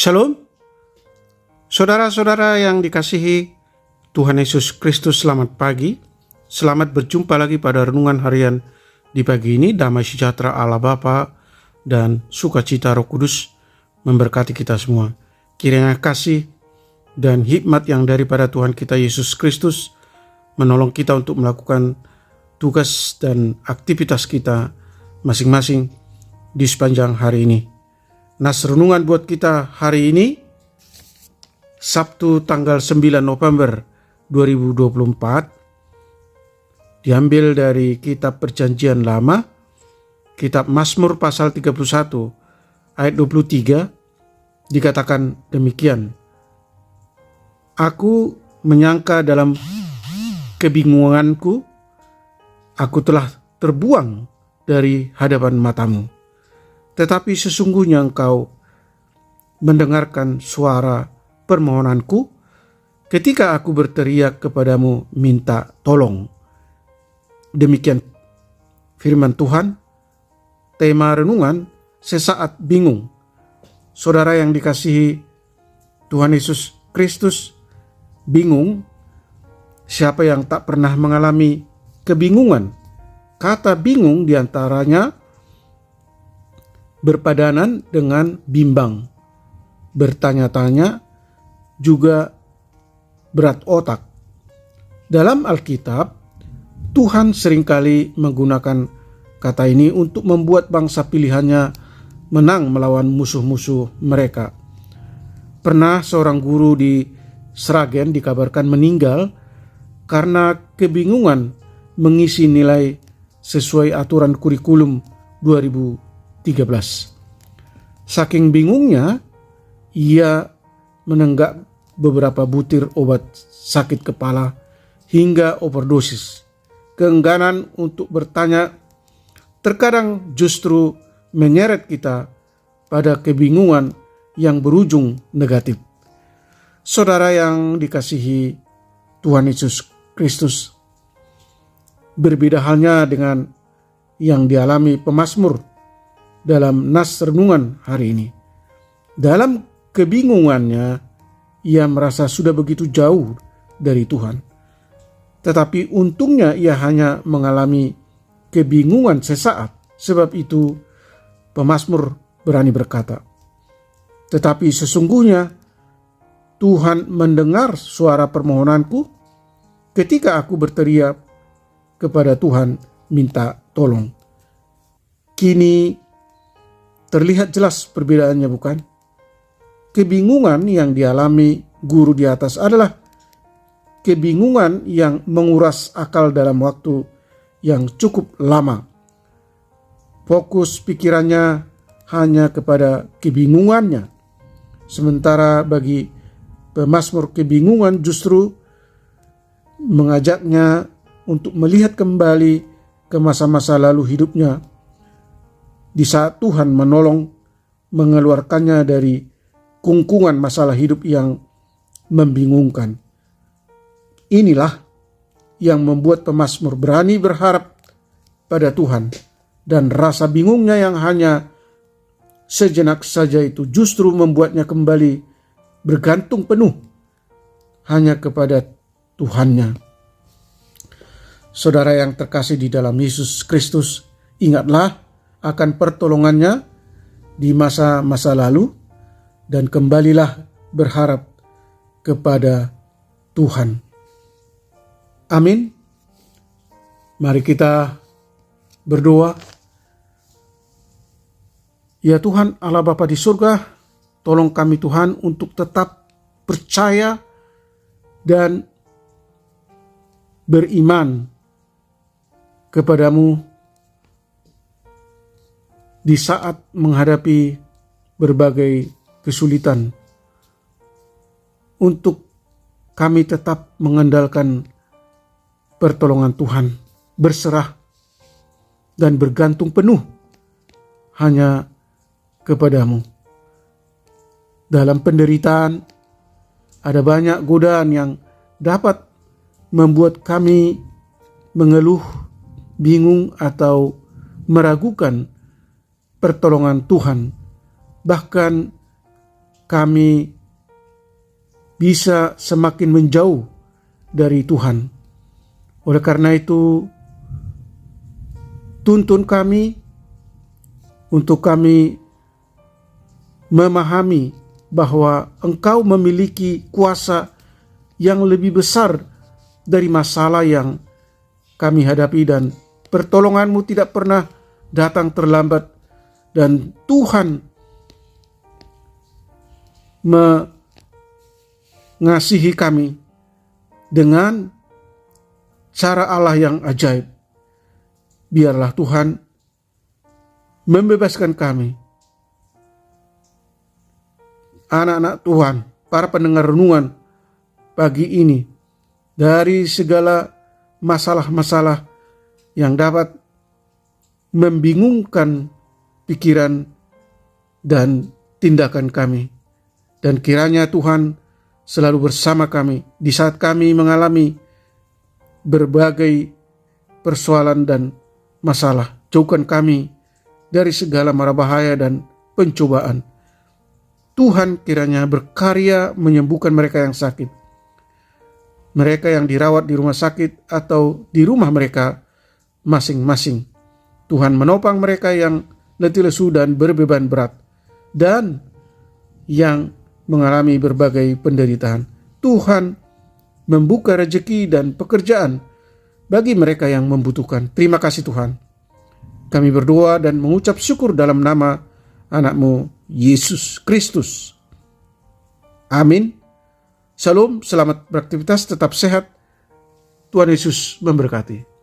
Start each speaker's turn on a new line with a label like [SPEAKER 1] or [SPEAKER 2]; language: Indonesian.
[SPEAKER 1] Shalom, saudara-saudara yang dikasihi Tuhan Yesus Kristus, selamat pagi. Selamat berjumpa lagi pada renungan harian di pagi ini. Damai sejahtera Allah Bapa dan sukacita Roh Kudus memberkati kita semua. Kiranya kasih dan hikmat yang daripada Tuhan kita Yesus Kristus menolong kita untuk melakukan tugas dan aktivitas kita masing-masing di sepanjang hari ini. Nas renungan buat kita hari ini, Sabtu tanggal 9 November 2024, diambil dari kitab Perjanjian Lama, kitab Mazmur pasal 31 ayat 23, dikatakan demikian. Aku menyangka dalam kebingunganku, aku telah terbuang dari hadapan matamu. Tetapi sesungguhnya engkau mendengarkan suara permohonanku ketika aku berteriak kepadamu minta tolong. Demikian firman Tuhan. Tema renungan, sesaat bingung. Saudara yang dikasihi Tuhan Yesus Kristus, bingung. Siapa yang tak pernah mengalami kebingungan? Kata bingung diantaranya berpadanan dengan bimbang, bertanya-tanya, juga berat otak. Dalam Alkitab, Tuhan seringkali menggunakan kata ini untuk membuat bangsa pilihannya menang melawan musuh-musuh mereka. Pernah seorang guru di Sragen dikabarkan meninggal karena kebingungan mengisi nilai sesuai aturan kurikulum 2013. Saking bingungnya, ia menenggak beberapa butir obat sakit kepala hingga overdosis. Keengganan untuk bertanya terkadang justru menyeret kita pada kebingungan yang berujung negatif. Saudara yang dikasihi Tuhan Yesus Kristus, berbeda halnya dengan yang dialami pemazmur dalam nas renungan hari ini. Dalam kebingungannya, ia merasa sudah begitu jauh dari Tuhan. Tetapi untungnya ia hanya mengalami kebingungan sesaat. Sebab itu pemazmur berani berkata, tetapi sesungguhnya Tuhan mendengar suara permohonanku ketika aku berteriak kepada Tuhan minta tolong. Kini terlihat jelas perbedaannya, bukan? Kebingungan yang dialami guru di atas adalah kebingungan yang menguras akal dalam waktu yang cukup lama. Fokus pikirannya hanya kepada kebingungannya. Sementara bagi pemazmur, kebingungan justru mengajaknya untuk melihat kembali ke masa-masa lalu hidupnya, di saat Tuhan menolong mengeluarkannya dari kungkungan masalah hidup yang membingungkan. Inilah yang membuat pemazmur berani berharap pada Tuhan, dan rasa bingungnya yang hanya sejenak saja itu justru membuatnya kembali bergantung penuh hanya kepada Tuhannya. Saudara yang terkasih di dalam Yesus Kristus, ingatlah akan pertolongannya di masa-masa lalu dan kembalilah berharap kepada Tuhan. Amin. Mari kita berdoa. Ya Tuhan Allah Bapa di surga, tolong kami Tuhan untuk tetap percaya dan beriman kepadamu di saat menghadapi berbagai kesulitan, untuk kami tetap mengandalkan pertolongan Tuhan, berserah dan bergantung penuh hanya kepadamu. Dalam penderitaan ada banyak godaan yang dapat membuat kami mengeluh, bingung atau meragukan pertolongan Tuhan. Bahkan kami bisa semakin menjauh dari Tuhan. Oleh karena itu, tuntun kami untuk kami memahami bahwa Engkau memiliki kuasa yang lebih besar dari masalah yang kami hadapi, dan pertolongan-Mu tidak pernah datang terlambat, dan Tuhan mengasihi kami dengan cara Allah yang ajaib. Biarlah Tuhan membebaskan kami, anak-anak Tuhan, para pendengar renungan pagi ini, dari segala masalah-masalah yang dapat membingungkan pikiran dan tindakan kami. Dan kiranya Tuhan selalu bersama kami di saat kami mengalami berbagai persoalan dan masalah. Jauhkan kami dari segala mara bahaya dan pencobaan. Tuhan kiranya berkarya menyembuhkan mereka yang sakit, mereka yang dirawat di rumah sakit atau di rumah mereka masing-masing. Tuhan menopang mereka yang letih lesu dan berbeban berat, dan yang mengalami berbagai penderitaan. Tuhan membuka rezeki dan pekerjaan bagi mereka yang membutuhkan. Terima kasih Tuhan. Kami berdoa dan mengucap syukur dalam nama anak-Mu Yesus Kristus. Amin. Shalom, selamat beraktivitas, tetap sehat. Tuhan Yesus memberkati.